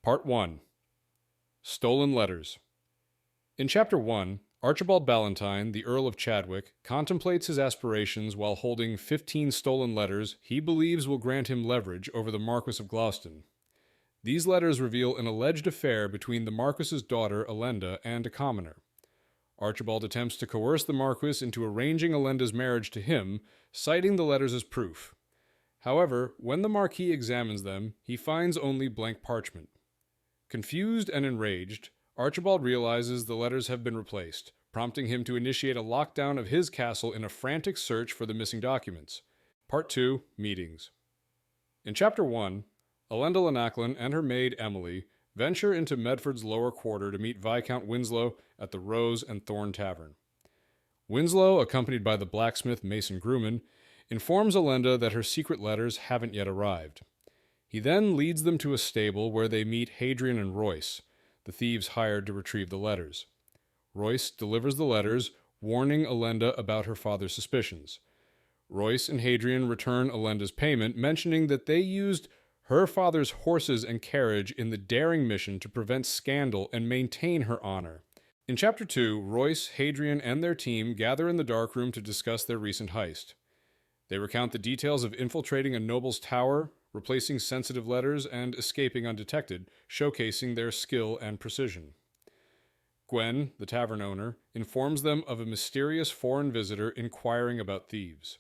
Part 1. Stolen Letters. In Chapter 1, Archibald Ballantyne, the Earl of Chadwick, contemplates his aspirations while holding 15 stolen letters he believes will grant him leverage over the Marquis of Gloucester. These letters reveal an alleged affair between the Marquis's daughter, Elenda, and a commoner. Archibald attempts to coerce the Marquis into arranging Elenda's marriage to him, citing the letters as proof. However, when the Marquis examines them, he finds only blank parchment. Confused and enraged, Archibald realizes the letters have been replaced, prompting him to initiate a lockdown of his castle in a frantic search for the missing documents. Part 2. Meetings. In Chapter 1, Elenda Llanaclan and her maid Emily venture into Medford's lower quarter to meet Viscount Winslow at the Rose and Thorn Tavern. Winslow, accompanied by the blacksmith Mason Grumman, informs Elenda that her secret letters haven't yet arrived. He then leads them to a stable where they meet Hadrian and Royce, the thieves hired to retrieve the letters. Royce delivers the letters, warning Elenda about her father's suspicions. Royce and Hadrian return Elenda's payment, mentioning that they used her father's horses and carriage in the daring mission to prevent scandal and maintain her honor. In Chapter 2, Royce, Hadrian, and their team gather in the darkroom to discuss their recent heist. They recount the details of infiltrating a noble's tower, replacing sensitive letters, and escaping undetected, showcasing their skill and precision. Gwen, the tavern owner, informs them of a mysterious foreign visitor inquiring about thieves.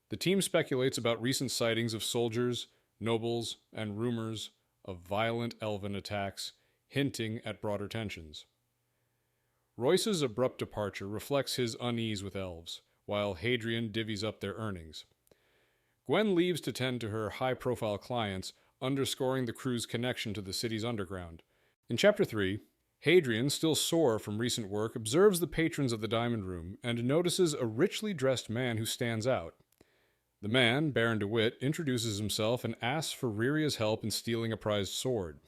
The team speculates about recent sightings of soldiers, nobles, and rumors of violent elven attacks, hinting at broader tensions. Royce's abrupt departure reflects his unease with elves, while Hadrian divvies up their earnings. Gwen leaves to tend to her high-profile clients, underscoring the crew's connection to the city's underground. In Chapter 3, Hadrian, still sore from recent work, observes the patrons of the Diamond Room and notices a richly dressed man who stands out. The man, Baron DeWitt, introduces himself and asks for Riyria's help in stealing a prized sword.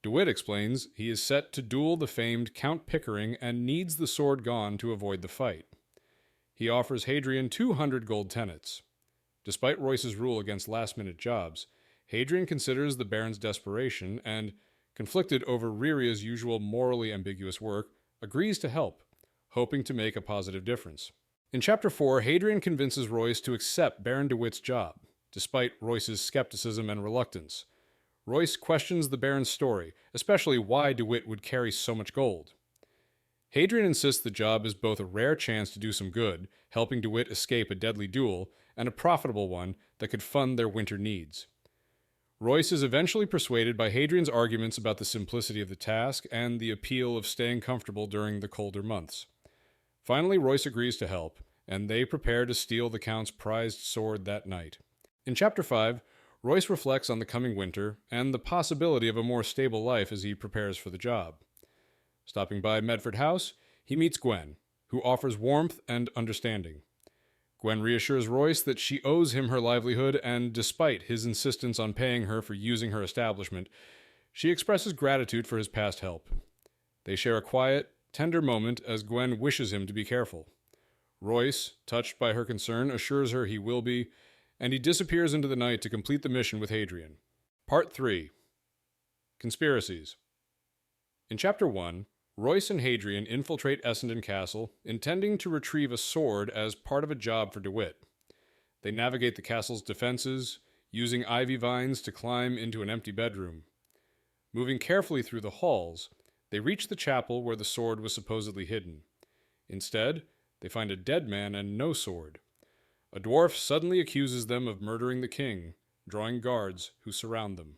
DeWitt explains he is set to duel the famed Count Pickering and needs the sword gone to avoid the fight. He offers Hadrian 200 gold tenets. Despite Royce's rule against last-minute jobs, Hadrian considers the Baron's desperation and, conflicted over Riyria's usual morally ambiguous work, agrees to help, hoping to make a positive difference. In Chapter 4, Hadrian convinces Royce to accept Baron DeWitt's job, despite Royce's skepticism and reluctance. Royce questions the Baron's story, especially why DeWitt would carry so much gold. Hadrian insists the job is both a rare chance to do some good, helping DeWitt escape a deadly duel, and a profitable one that could fund their winter needs. Royce is eventually persuaded by Hadrian's arguments about the simplicity of the task and the appeal of staying comfortable during the colder months. Finally, Royce agrees to help, and they prepare to steal the Count's prized sword that night. In Chapter 5, Royce reflects on the coming winter and the possibility of a more stable life as he prepares for the job. Stopping by Medford House, he meets Gwen, who offers warmth and understanding. Gwen reassures Royce that she owes him her livelihood, and despite his insistence on paying her for using her establishment, she expresses gratitude for his past help. They share a quiet, tender moment as Gwen wishes him to be careful. Royce, touched by her concern, assures her he will be, and he disappears into the night to complete the mission with Hadrian. Part 3. Conspiracies. In Chapter 1, Royce and Hadrian infiltrate Essendon Castle, intending to retrieve a sword as part of a job for DeWitt. They navigate the castle's defenses, using ivy vines to climb into an empty bedroom. Moving carefully through the halls, they reach the chapel where the sword was supposedly hidden. Instead, they find a dead man and no sword. A dwarf suddenly accuses them of murdering the king, drawing guards who surround them.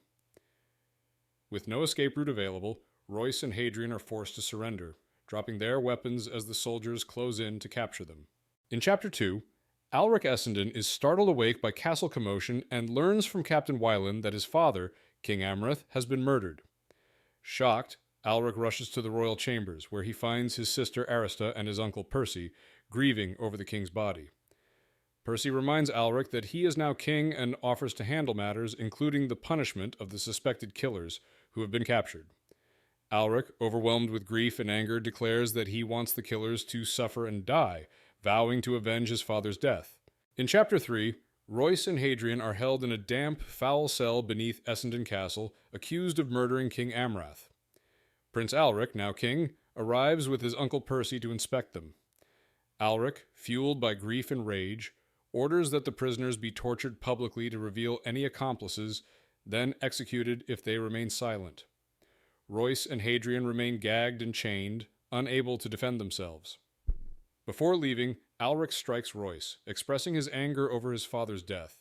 With no escape route available, Royce and Hadrian are forced to surrender, dropping their weapons as the soldiers close in to capture them. In Chapter 2, Alric Essendon is startled awake by castle commotion and learns from Captain Wylan that his father, King Amrath, has been murdered. Shocked, Alric rushes to the royal chambers, where he finds his sister Arista and his uncle Percy grieving over the king's body. Percy reminds Alric that he is now king and offers to handle matters, including the punishment of the suspected killers who have been captured. Alric, overwhelmed with grief and anger, declares that he wants the killers to suffer and die, vowing to avenge his father's death. In Chapter 3, Royce and Hadrian are held in a damp, foul cell beneath Essendon Castle, accused of murdering King Amrath. Prince Alric, now king, arrives with his uncle Percy to inspect them. Alric, fueled by grief and rage, orders that the prisoners be tortured publicly to reveal any accomplices, then executed if they remain silent. Royce and Hadrian remain gagged and chained, unable to defend themselves. Before leaving, Alric strikes Royce, expressing his anger over his father's death.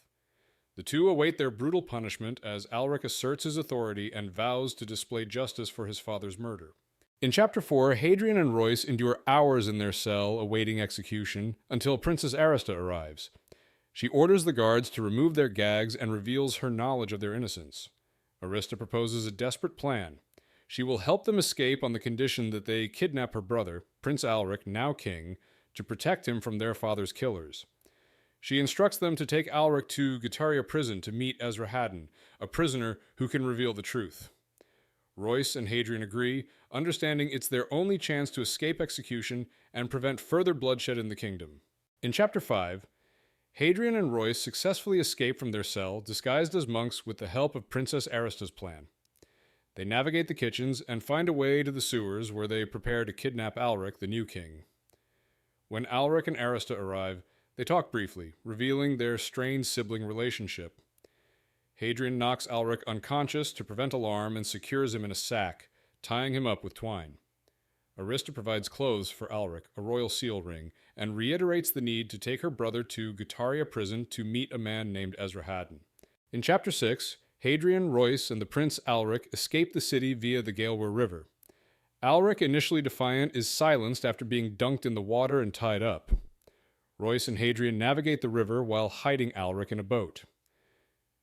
The two await their brutal punishment as Alric asserts his authority and vows to display justice for his father's murder. In Chapter 4, Hadrian and Royce endure hours in their cell awaiting execution until Princess Arista arrives. She orders the guards to remove their gags and reveals her knowledge of their innocence. Arista proposes a desperate plan. She will help them escape on the condition that they kidnap her brother, Prince Alric, now king, to protect him from their father's killers. She instructs them to take Alric to Guttaria prison to meet Esarhaddon, a prisoner who can reveal the truth. Royce and Hadrian agree, understanding it's their only chance to escape execution and prevent further bloodshed in the kingdom. In Chapter 5, Hadrian and Royce successfully escape from their cell, disguised as monks with the help of Princess Arista's plan. They navigate the kitchens and find a way to the sewers where they prepare to kidnap Alric, the new king. When Alric and Arista arrive, they talk briefly, revealing their strained sibling relationship. Hadrian knocks Alric unconscious to prevent alarm and secures him in a sack, tying him up with twine. Arista provides clothes for Alric, a royal seal ring, and reiterates the need to take her brother to Guttaria prison to meet a man named Esarhaddon. In Chapter 6, Hadrian, Royce, and the Prince Alric escape the city via the Galewar River. Alric, initially defiant, is silenced after being dunked in the water and tied up. Royce and Hadrian navigate the river while hiding Alric in a boat.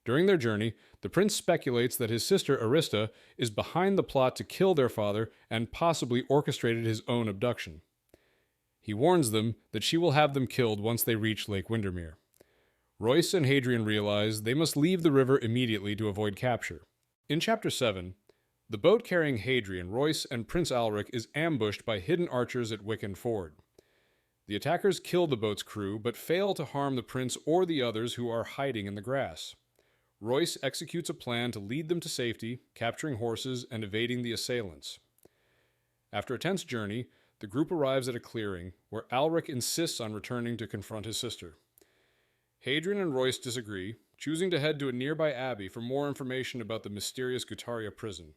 During their journey, the prince speculates that his sister Arista is behind the plot to kill their father and possibly orchestrated his own abduction. He warns them that she will have them killed once they reach Lake Windermere. Royce and Hadrian realize they must leave the river immediately to avoid capture. In Chapter 7, the boat carrying Hadrian, Royce, and Prince Alric is ambushed by hidden archers at Wicken Ford. The attackers kill the boat's crew, but fail to harm the prince or the others who are hiding in the grass. Royce executes a plan to lead them to safety, capturing horses and evading the assailants. After a tense journey, the group arrives at a clearing, where Alric insists on returning to confront his sister. Hadrian and Royce disagree, choosing to head to a nearby abbey for more information about the mysterious Guttaria prison.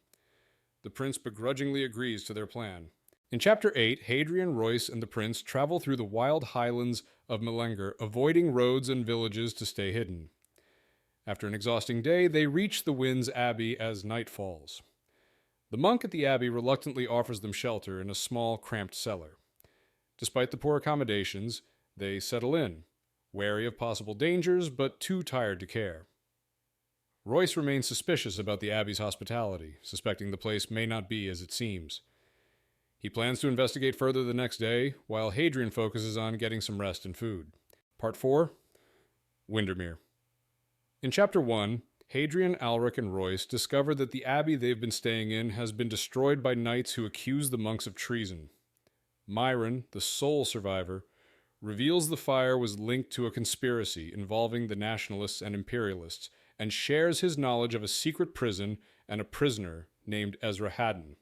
The prince begrudgingly agrees to their plan. In Chapter 8, Hadrian, Royce, and the prince travel through the wild highlands of Melengar, avoiding roads and villages to stay hidden. After an exhausting day, they reach the Winds Abbey as night falls. The monk at the abbey reluctantly offers them shelter in a small, cramped cellar. Despite the poor accommodations, they settle in, wary of possible dangers, but too tired to care. Royce remains suspicious about the abbey's hospitality, suspecting the place may not be as it seems. He plans to investigate further the next day, while Hadrian focuses on getting some rest and food. Part 4. Windermere. In Chapter 1, Hadrian, Alric, and Royce discover that the abbey they've been staying in has been destroyed by knights who accuse the monks of treason. Myron, the sole survivor, reveals the fire was linked to a conspiracy involving the nationalists and imperialists, and shares his knowledge of a secret prison and a prisoner named Esarhaddon.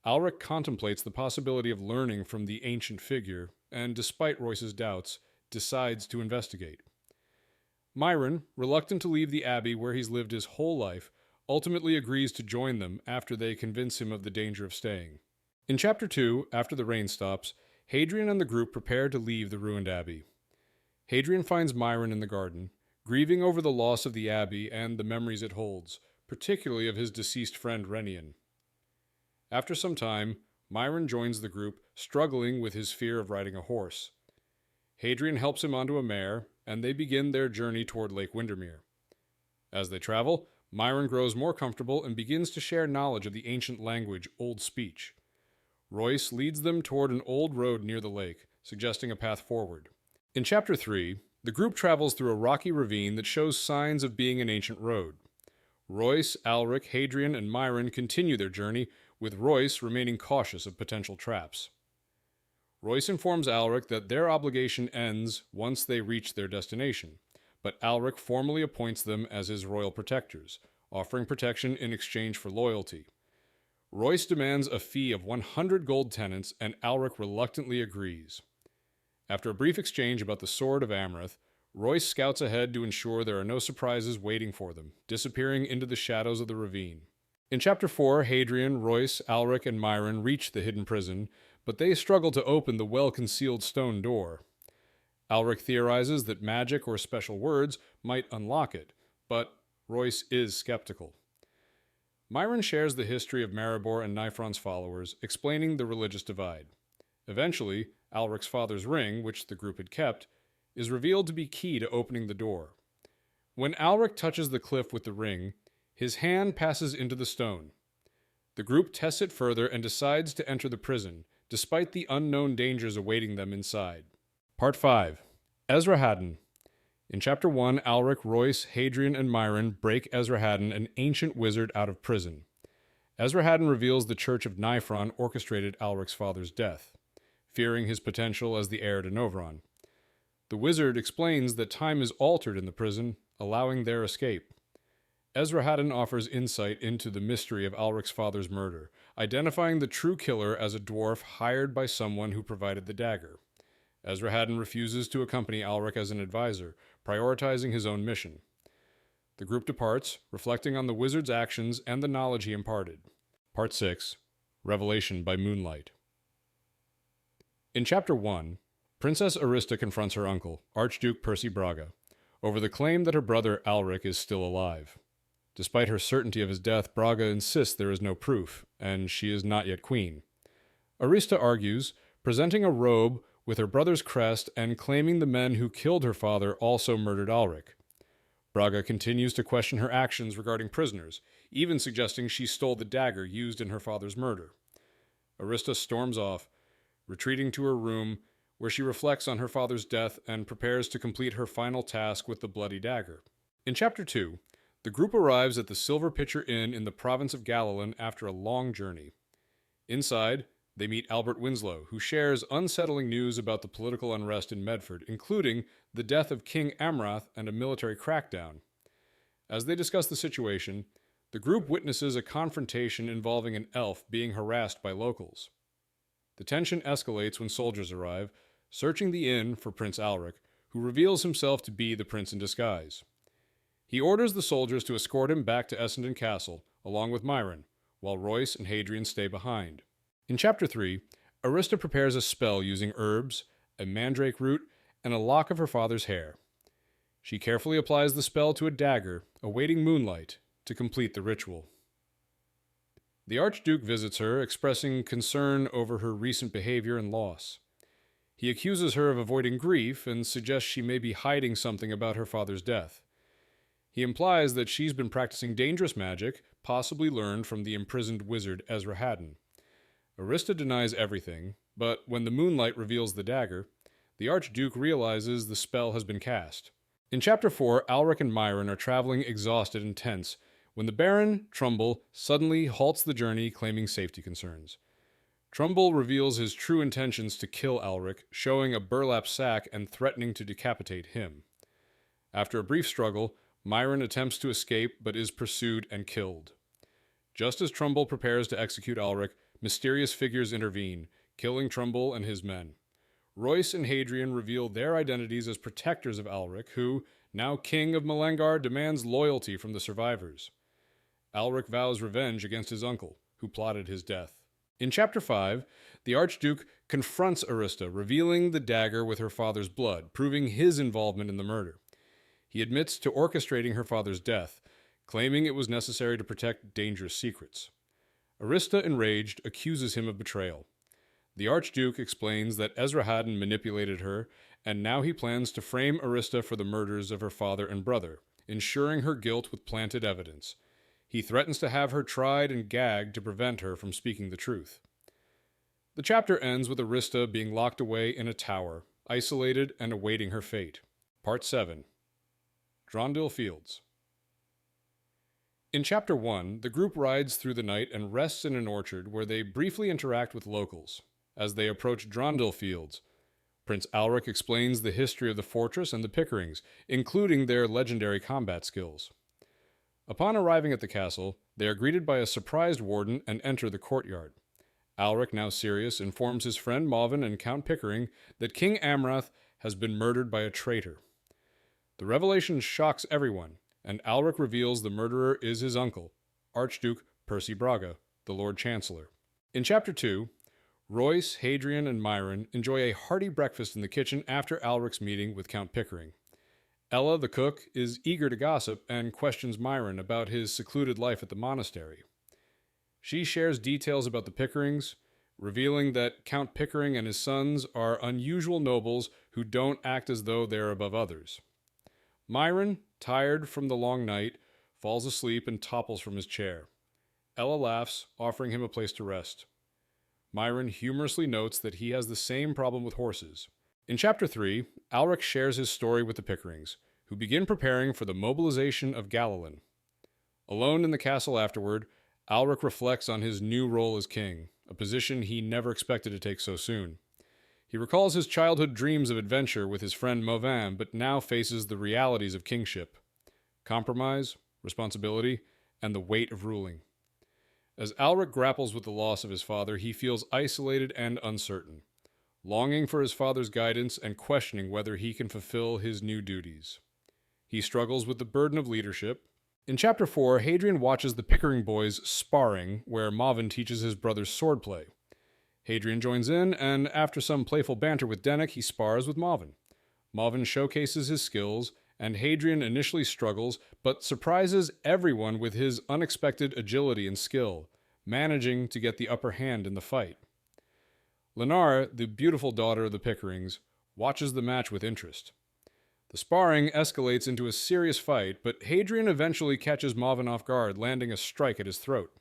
Alric contemplates the possibility of learning from the ancient figure, and despite Royce's doubts, decides to investigate. Myron, reluctant to leave the abbey where he's lived his whole life, ultimately agrees to join them after they convince him of the danger of staying. In Chapter 2, after the rain stops, Hadrian and the group prepare to leave the ruined abbey. Hadrian finds Myron in the garden, grieving over the loss of the abbey and the memories it holds, particularly of his deceased friend Renian. After some time, Myron joins the group, struggling with his fear of riding a horse. Hadrian helps him onto a mare, and they begin their journey toward Lake Windermere. As they travel, Myron grows more comfortable and begins to share knowledge of the ancient language, Old Speech. Royce leads them toward an old road near the lake, suggesting a path forward. In Chapter 3, the group travels through a rocky ravine that shows signs of being an ancient road. Royce, Alric, Hadrian, and Myron continue their journey, with Royce remaining cautious of potential traps. Royce informs Alric that their obligation ends once they reach their destination, but Alric formally appoints them as his royal protectors, offering protection in exchange for loyalty. Royce demands a fee of 100 gold tenants, and Alric reluctantly agrees. After a brief exchange about the Sword of Amrath, Royce scouts ahead to ensure there are no surprises waiting for them, disappearing into the shadows of the ravine. In Chapter 4, Hadrian, Royce, Alric, and Myron reach the hidden prison, but they struggle to open the well-concealed stone door. Alric theorizes that magic or special words might unlock it, but Royce is skeptical. Myron shares the history of Maribor and Nifron's followers, explaining the religious divide. Eventually, Alric's father's ring, which the group had kept, is revealed to be key to opening the door. When Alric touches the cliff with the ring, his hand passes into the stone. The group tests it further and decides to enter the prison, despite the unknown dangers awaiting them inside. Part 5. Esarhaddon. In Chapter 1, Alric, Royce, Hadrian, and Myron break Esarhaddon, an ancient wizard, out of prison. Esarhaddon reveals the Church of Nifron orchestrated Alric's father's death, fearing his potential as the heir to Novron. The wizard explains that time is altered in the prison, allowing their escape. Esarhaddon offers insight into the mystery of Alric's father's murder, identifying the true killer as a dwarf hired by someone who provided the dagger. Esarhaddon refuses to accompany Alric as an advisor, prioritizing his own mission. The group departs, reflecting on the wizard's actions and the knowledge he imparted. Part 6. Revelation by Moonlight. In Chapter 1, Princess Arista confronts her uncle, Archduke Percy Braga, over the claim that her brother Alric is still alive. Despite her certainty of his death, Braga insists there is no proof, and she is not yet queen. Arista argues, presenting a robe with her brother's crest and claiming the men who killed her father also murdered Alric. Braga continues to question her actions regarding prisoners, even suggesting she stole the dagger used in her father's murder. Arista storms off, retreating to her room, where she reflects on her father's death and prepares to complete her final task with the bloody dagger. In Chapter 2, the group arrives at the Silver Pitcher Inn in the province of Galilan after a long journey. Inside, they meet Albert Winslow, who shares unsettling news about the political unrest in Medford, including the death of King Amrath and a military crackdown. As they discuss the situation, the group witnesses a confrontation involving an elf being harassed by locals. The tension escalates when soldiers arrive, searching the inn for Prince Alric, who reveals himself to be the prince in disguise. He orders the soldiers to escort him back to Essendon Castle, along with Myron, while Royce and Hadrian stay behind. In Chapter 3, Arista prepares a spell using herbs, a mandrake root, and a lock of her father's hair. She carefully applies the spell to a dagger, awaiting moonlight, to complete the ritual. The Archduke visits her, expressing concern over her recent behavior and loss. He accuses her of avoiding grief and suggests she may be hiding something about her father's death. He implies that she's been practicing dangerous magic, possibly learned from the imprisoned wizard Esarhaddon. Arista denies everything, but when the moonlight reveals the dagger, the Archduke realizes the spell has been cast. In Chapter 4, Alric and Myron are traveling exhausted and tense when the Baron, Trumbull, suddenly halts the journey, claiming safety concerns. Trumbull reveals his true intentions to kill Alric, showing a burlap sack and threatening to decapitate him. After a brief struggle, Myron attempts to escape but is pursued and killed. Just as Trumbull prepares to execute Alric, mysterious figures intervene, killing Trumbull and his men. Royce and Hadrian reveal their identities as protectors of Alric, who, now King of Melengar, demands loyalty from the survivors. Alric vows revenge against his uncle, who plotted his death. In Chapter 5, the Archduke confronts Arista, revealing the dagger with her father's blood, proving his involvement in the murder. He admits to orchestrating her father's death, claiming it was necessary to protect dangerous secrets. Arista, enraged, accuses him of betrayal. The Archduke explains that Esarhaddon manipulated her, and now he plans to frame Arista for the murders of her father and brother, ensuring her guilt with planted evidence. He threatens to have her tried and gagged to prevent her from speaking the truth. The chapter ends with Arista being locked away in a tower, isolated and awaiting her fate. Part 7. Drondil Fields. In Chapter 1, the group rides through the night and rests in an orchard where they briefly interact with locals. As they approach Drondil Fields, Prince Alric explains the history of the fortress and the Pickerings, including their legendary combat skills. Upon arriving at the castle, they are greeted by a surprised warden and enter the courtyard. Alric, now serious, informs his friend Malvin and Count Pickering that King Amrath has been murdered by a traitor. The revelation shocks everyone, and Alric reveals the murderer is his uncle, Archduke Percy Braga, the Lord Chancellor. In Chapter 2, Royce, Hadrian, and Myron enjoy a hearty breakfast in the kitchen after Alric's meeting with Count Pickering. Ella, the cook, is eager to gossip and questions Myron about his secluded life at the monastery. She shares details about the Pickerings, revealing that Count Pickering and his sons are unusual nobles who don't act as though they are above others. Myron, tired from the long night, falls asleep and topples from his chair. Ella laughs, offering him a place to rest. Myron humorously notes that he has the same problem with horses. In Chapter 3, Alric shares his story with the Pickerings, who begin preparing for the mobilization of Galilean. Alone in the castle afterward, Alric reflects on his new role as king, a position he never expected to take so soon. He recalls his childhood dreams of adventure with his friend Mauvin, but now faces the realities of kingship: compromise, responsibility, and the weight of ruling. As Alric grapples with the loss of his father, he feels isolated and uncertain, longing for his father's guidance and questioning whether he can fulfill his new duties. He struggles with the burden of leadership. In Chapter 4, Hadrian watches the Pickering boys sparring, where Malvin teaches his brothers swordplay. Hadrian joins in, and after some playful banter with Dennick, he spars with Malvin. Malvin showcases his skills, and Hadrian initially struggles, but surprises everyone with his unexpected agility and skill, managing to get the upper hand in the fight. Lenare, the beautiful daughter of the Pickerings, watches the match with interest. The sparring escalates into a serious fight, but Hadrian eventually catches Malvin off guard, landing a strike at his throat.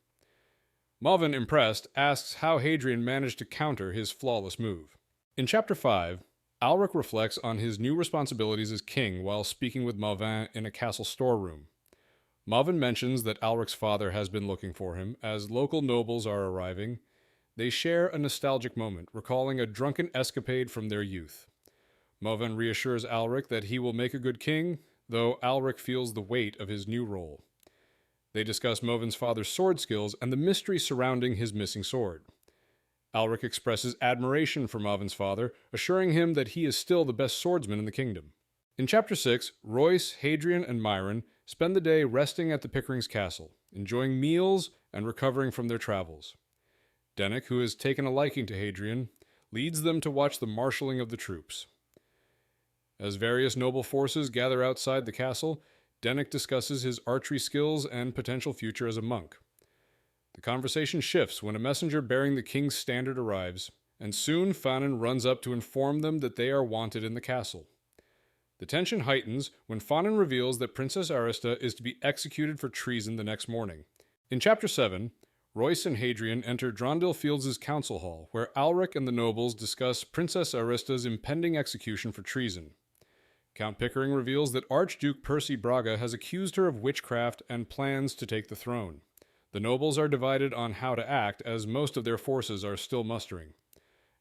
Malvin, impressed, asks how Hadrian managed to counter his flawless move. In Chapter 5, Alric reflects on his new responsibilities as king while speaking with Malvin in a castle storeroom. Malvin mentions that Alric's father has been looking for him. As local nobles are arriving, they share a nostalgic moment, recalling a drunken escapade from their youth. Malvin reassures Alric that he will make a good king, though Alric feels the weight of his new role. They discuss Malvin's father's sword skills and the mystery surrounding his missing sword. Alric expresses admiration for Malvin's father, assuring him that he is still the best swordsman in the kingdom. In Chapter 6, Royce, Hadrian, and Myron spend the day resting at the Pickering's castle, enjoying meals and recovering from their travels. Dennick, who has taken a liking to Hadrian, leads them to watch the marshalling of the troops. As various noble forces gather outside the castle, Dennick discusses his archery skills and potential future as a monk. The conversation shifts when a messenger bearing the king's standard arrives, and soon Fanon runs up to inform them that they are wanted in the castle. The tension heightens when Fanon reveals that Princess Arista is to be executed for treason the next morning. In Chapter 7, Royce and Hadrian enter Drondil Fields' council hall, where Alric and the nobles discuss Princess Arista's impending execution for treason. Count Pickering reveals that Archduke Percy Braga has accused her of witchcraft and plans to take the throne. The nobles are divided on how to act, as most of their forces are still mustering.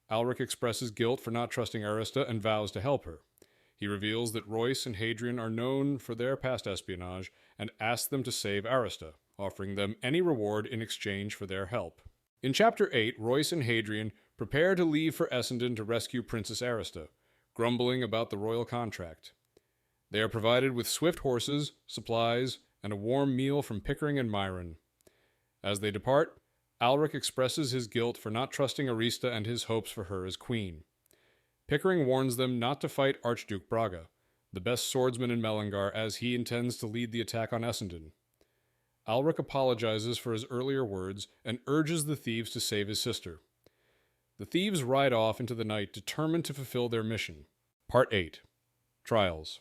Alric expresses guilt for not trusting Arista and vows to help her. He reveals that Royce and Hadrian are known for their past espionage and asks them to save Arista, offering them any reward in exchange for their help. In Chapter 8, Royce and Hadrian prepare to leave for Essendon to rescue Princess Arista, grumbling about the royal contract. They are provided with swift horses, supplies, and a warm meal from Pickering and Myron. As they depart, Alric expresses his guilt for not trusting Arista and his hopes for her as queen. Pickering warns them not to fight Archduke Braga, the best swordsman in Melengar, as he intends to lead the attack on Essendon. Alric apologizes for his earlier words and urges the thieves to save his sister. The thieves ride off into the night, determined to fulfill their mission. Part 8. Trials.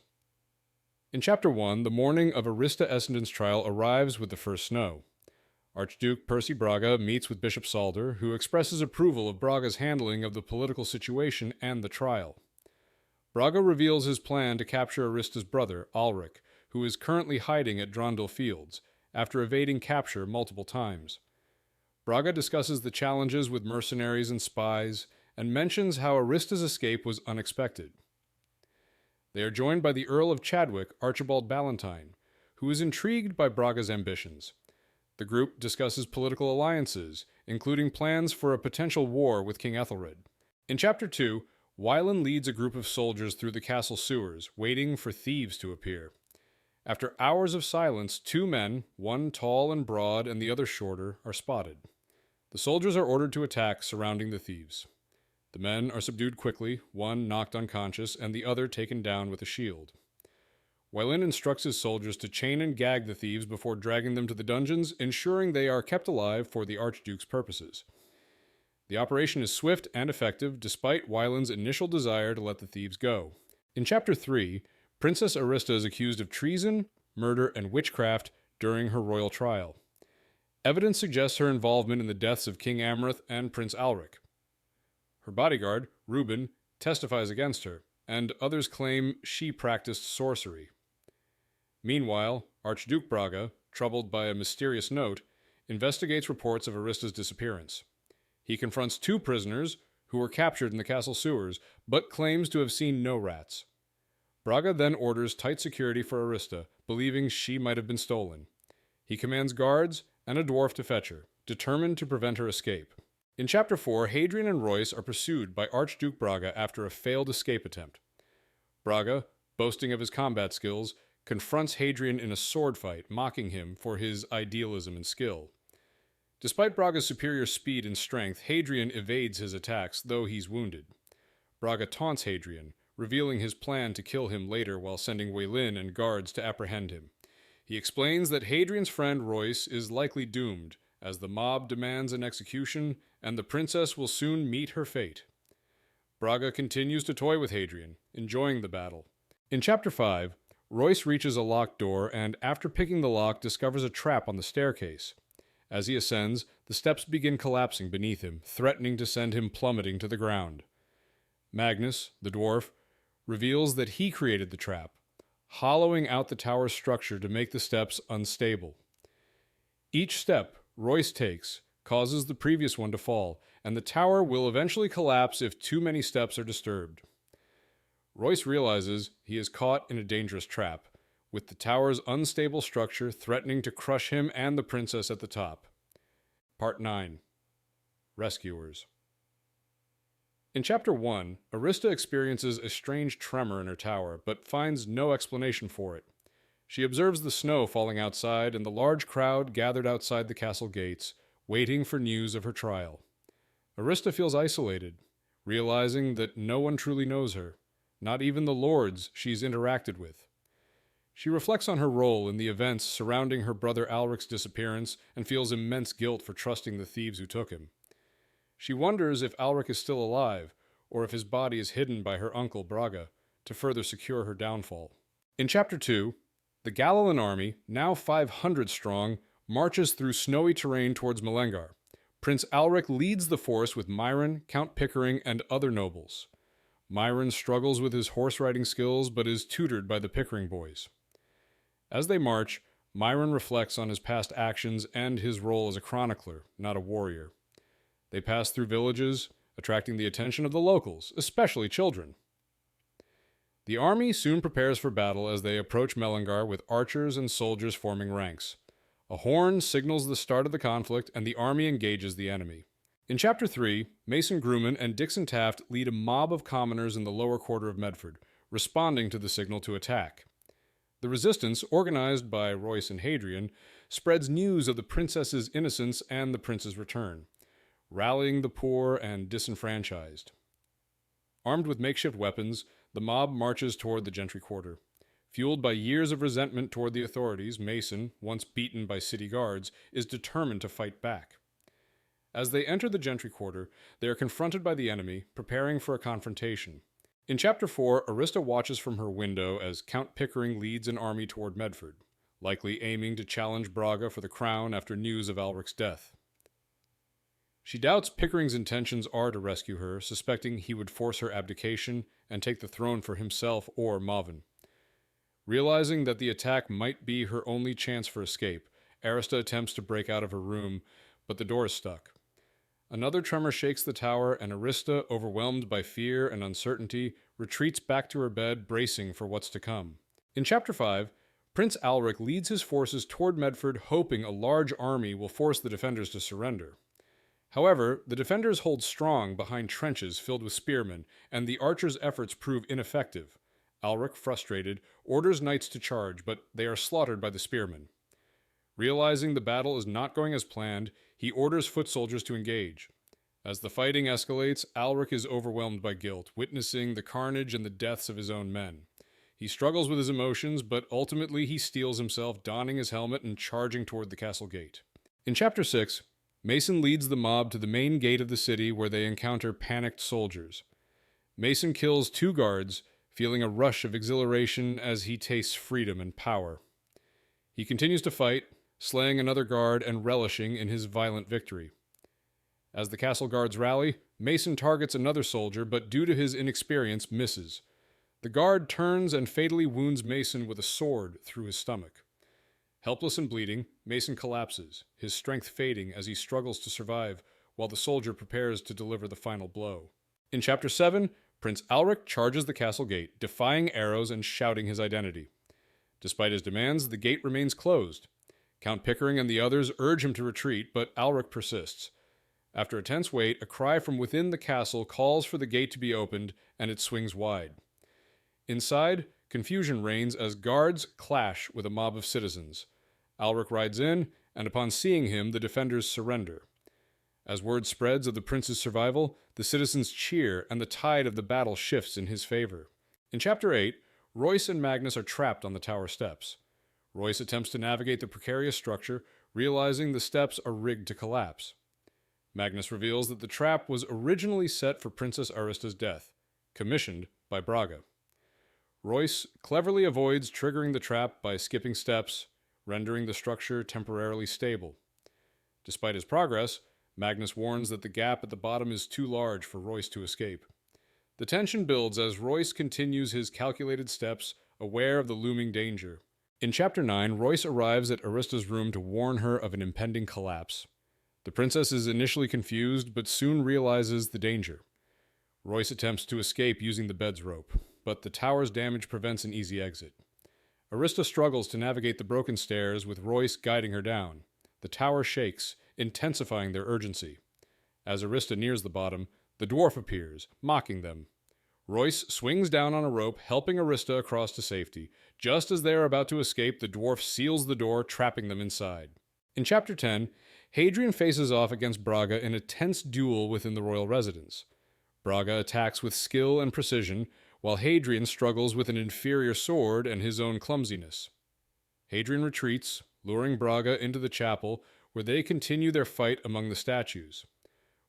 In Chapter 1, the morning of Arista Essendon's trial arrives with the first snow. Archduke Percy Braga meets with Bishop Salder, who expresses approval of Braga's handling of the political situation and the trial. Braga reveals his plan to capture Arista's brother, Alric, who is currently hiding at Drondil Fields, after evading capture multiple times. Braga discusses the challenges with mercenaries and spies, and mentions how Arista's escape was unexpected. They are joined by the Earl of Chadwick, Archibald Ballantyne, who is intrigued by Braga's ambitions. The group discusses political alliances, including plans for a potential war with King Ethelred. In Chapter 2, Wylan leads a group of soldiers through the castle sewers, waiting for thieves to appear. After hours of silence, two men, one tall and broad and the other shorter, are spotted. The soldiers are ordered to attack, surrounding the thieves. The men are subdued quickly, one knocked unconscious and the other taken down with a shield. Wylan instructs his soldiers to chain and gag the thieves before dragging them to the dungeons, ensuring they are kept alive for the Archduke's purposes. The operation is swift and effective, despite Wylan's initial desire to let the thieves go. In Chapter 3, Princess Arista is accused of treason, murder, and witchcraft during her royal trial. Evidence suggests her involvement in the deaths of King Amrath and Prince Alric. Her bodyguard, Reuben, testifies against her, and others claim she practiced sorcery. Meanwhile, Archduke Braga, troubled by a mysterious note, investigates reports of Arista's disappearance. He confronts two prisoners who were captured in the castle sewers, but claims to have seen no rats. Braga then orders tight security for Arista, believing she might have been stolen. He commands guards and a dwarf to fetch her, determined to prevent her escape. In Chapter 4, Hadrian and Royce are pursued by Archduke Braga after a failed escape attempt. Braga, boasting of his combat skills, confronts Hadrian in a sword fight, mocking him for his idealism and skill. Despite Braga's superior speed and strength, Hadrian evades his attacks, though he's wounded. Braga taunts Hadrian, revealing his plan to kill him later while sending Wylan and guards to apprehend him. He explains that Hadrian's friend Royce is likely doomed, as the mob demands an execution, and the princess will soon meet her fate. Braga continues to toy with Hadrian, enjoying the battle. In Chapter 5, Royce reaches a locked door and, after picking the lock, discovers a trap on the staircase. As he ascends, the steps begin collapsing beneath him, threatening to send him plummeting to the ground. Magnus, the dwarf, reveals that he created the trap, hollowing out the tower's structure to make the steps unstable. Each step Royce takes causes the previous one to fall, and the tower will eventually collapse if too many steps are disturbed. Royce realizes he is caught in a dangerous trap, with the tower's unstable structure threatening to crush him and the princess at the top. Part 9. Rescuers. In Chapter 1, Arista experiences a strange tremor in her tower, but finds no explanation for it. She observes the snow falling outside and the large crowd gathered outside the castle gates, waiting for news of her trial. Arista feels isolated, realizing that no one truly knows her, not even the lords she's interacted with. She reflects on her role in the events surrounding her brother Alric's disappearance and feels immense guilt for trusting the thieves who took him. She wonders if Alric is still alive, or if his body is hidden by her uncle Braga, to further secure her downfall. In Chapter 2, the Galilean army, now 500 strong, marches through snowy terrain towards Melengar. Prince Alric leads the force with Myron, Count Pickering, and other nobles. Myron struggles with his horse-riding skills, but is tutored by the Pickering boys. As they march, Myron reflects on his past actions and his role as a chronicler, not a warrior. They pass through villages, attracting the attention of the locals, especially children. The army soon prepares for battle as they approach Melengar with archers and soldiers forming ranks. A horn signals the start of the conflict, and the army engages the enemy. In Chapter 3, Mason Grumman and Dixon Taft lead a mob of commoners in the lower quarter of Medford, responding to the signal to attack. The resistance, organized by Royce and Hadrian, spreads news of the princess's innocence and the prince's return, rallying the poor and disenfranchised. Armed with makeshift weapons, the mob marches toward the gentry quarter. Fueled by years of resentment toward the authorities, Mason, once beaten by city guards, is determined to fight back. As they enter the gentry quarter, they are confronted by the enemy, preparing for a confrontation. In Chapter 4, Arista watches from her window as Count Pickering leads an army toward Medford, likely aiming to challenge Braga for the crown after news of Alric's death. She doubts Pickering's intentions are to rescue her, suspecting he would force her abdication and take the throne for himself or Mavin. Realizing that the attack might be her only chance for escape, Arista attempts to break out of her room, but the door is stuck. Another tremor shakes the tower, and Arista, overwhelmed by fear and uncertainty, retreats back to her bed, bracing for what's to come. In Chapter 5, Prince Alric leads his forces toward Medford, hoping a large army will force the defenders to surrender. However, the defenders hold strong behind trenches filled with spearmen, and the archers' efforts prove ineffective. Alric, frustrated, orders knights to charge, but they are slaughtered by the spearmen. Realizing the battle is not going as planned, he orders foot soldiers to engage. As the fighting escalates, Alric is overwhelmed by guilt, witnessing the carnage and the deaths of his own men. He struggles with his emotions, but ultimately he steels himself, donning his helmet and charging toward the castle gate. In Chapter 6, Mason leads the mob to the main gate of the city where they encounter panicked soldiers. Mason kills 2 guards, feeling a rush of exhilaration as he tastes freedom and power. He continues to fight, slaying another guard and relishing in his violent victory. As the castle guards rally, Mason targets another soldier, but due to his inexperience, misses. The guard turns and fatally wounds Mason with a sword through his stomach. Helpless and bleeding, Mason collapses, his strength fading as he struggles to survive, while the soldier prepares to deliver the final blow. In Chapter 7, Prince Alric charges the castle gate, defying arrows and shouting his identity. Despite his demands, the gate remains closed. Count Pickering and the others urge him to retreat, but Alric persists. After a tense wait, a cry from within the castle calls for the gate to be opened, and it swings wide. Inside, confusion reigns as guards clash with a mob of citizens. Alric rides in, and upon seeing him, the defenders surrender. As word spreads of the prince's survival, the citizens cheer, and the tide of the battle shifts in his favor. In Chapter 8, Royce and Magnus are trapped on the tower steps. Royce attempts to navigate the precarious structure, realizing the steps are rigged to collapse. Magnus reveals that the trap was originally set for Princess Arista's death, commissioned by Braga. Royce cleverly avoids triggering the trap by skipping steps, rendering the structure temporarily stable. Despite his progress, Magnus warns that the gap at the bottom is too large for Royce to escape. The tension builds as Royce continues his calculated steps, aware of the looming danger. In Chapter 9, Royce arrives at Arista's room to warn her of an impending collapse. The princess is initially confused, but soon realizes the danger. Royce attempts to escape using the bed's rope, but the tower's damage prevents an easy exit. Arista struggles to navigate the broken stairs, with Royce guiding her down. The tower shakes, intensifying their urgency. As Arista nears the bottom, the dwarf appears, mocking them. Royce swings down on a rope, helping Arista across to safety. Just as they are about to escape, the dwarf seals the door, trapping them inside. In Chapter 10, Hadrian faces off against Braga in a tense duel within the royal residence. Braga attacks with skill and precision, while Hadrian struggles with an inferior sword and his own clumsiness. Hadrian retreats, luring Braga into the chapel, where they continue their fight among the statues.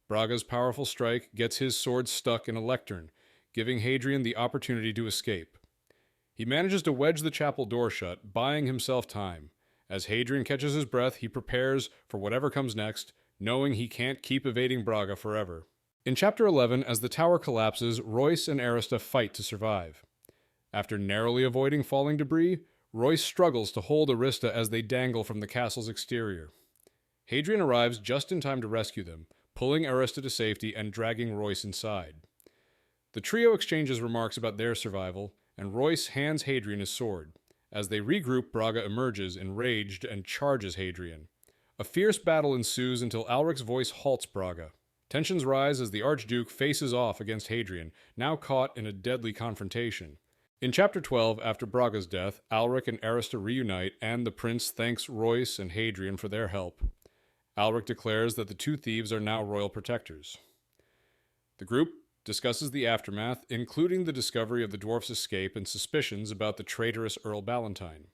Braga's powerful strike gets his sword stuck in a lectern, giving Hadrian the opportunity to escape. He manages to wedge the chapel door shut, buying himself time. As Hadrian catches his breath, he prepares for whatever comes next, knowing he can't keep evading Braga forever. In Chapter 11, as the tower collapses, Royce and Arista fight to survive. After narrowly avoiding falling debris, Royce struggles to hold Arista as they dangle from the castle's exterior. Hadrian arrives just in time to rescue them, pulling Arista to safety and dragging Royce inside. The trio exchanges remarks about their survival, and Royce hands Hadrian his sword. As they regroup, Braga emerges, enraged, and charges Hadrian. A fierce battle ensues until Alric's voice halts Braga. Tensions rise as the Archduke faces off against Hadrian, now caught in a deadly confrontation. In Chapter 12, after Braga's death, Alric and Arista reunite, and the prince thanks Royce and Hadrian for their help. Alric declares that the 2 thieves are now royal protectors. The group discusses the aftermath, including the discovery of the dwarf's escape and suspicions about the traitorous Earl Ballantyne.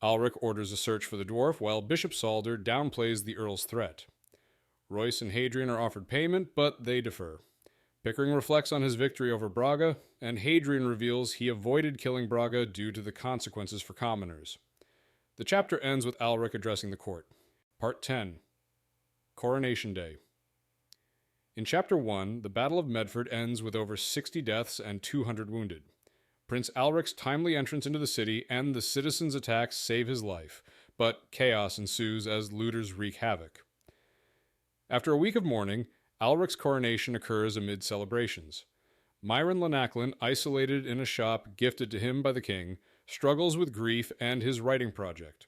Alric orders a search for the dwarf, while Bishop Salder downplays the Earl's threat. Royce and Hadrian are offered payment, but they defer. Pickering reflects on his victory over Braga, and Hadrian reveals he avoided killing Braga due to the consequences for commoners. The chapter ends with Alric addressing the court. Part 10. Coronation Day. In Chapter 1, the Battle of Medford ends with over 60 deaths and 200 wounded. Prince Alric's timely entrance into the city and the citizens' attacks save his life, but chaos ensues as looters wreak havoc. After a week of mourning, Alric's coronation occurs amid celebrations. Myron Lanachlin, isolated in a shop gifted to him by the king, struggles with grief and his writing project.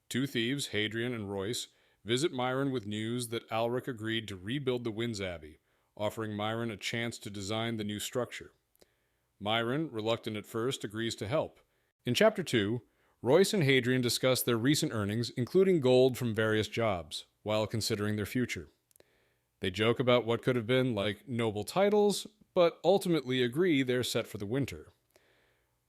Two thieves, Hadrian and Royce, visit Myron with news that Alric agreed to rebuild the Winds Abbey, offering Myron a chance to design the new structure. Myron, reluctant at first, agrees to help. In Chapter 2, Royce and Hadrian discuss their recent earnings, including gold from various jobs, while considering their future. They joke about what could have been like noble titles, but ultimately agree they're set for the winter.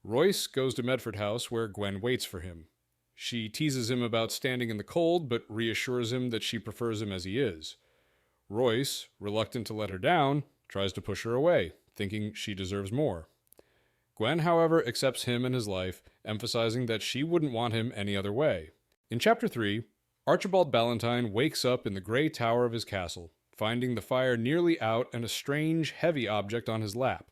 Royce goes to Medford House, where Gwen waits for him. She teases him about standing in the cold, but reassures him that she prefers him as he is. Royce, reluctant to let her down, tries to push her away, thinking she deserves more. Gwen, however, accepts him and his life, emphasizing that she wouldn't want him any other way. In Chapter 3, Archibald Ballantyne wakes up in the grey tower of his castle, finding the fire nearly out and a strange, heavy object on his lap.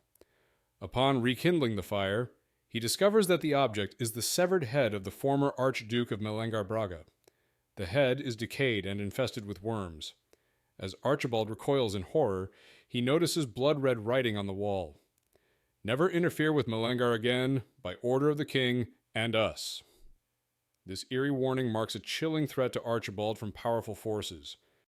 Upon rekindling the fire, he discovers that the object is the severed head of the former Archduke of Melengar Braga. The head is decayed and infested with worms. As Archibald recoils in horror, he notices blood-red writing on the wall. Never interfere with Melengar again, by order of the king and us. This eerie warning marks a chilling threat to Archibald from powerful forces.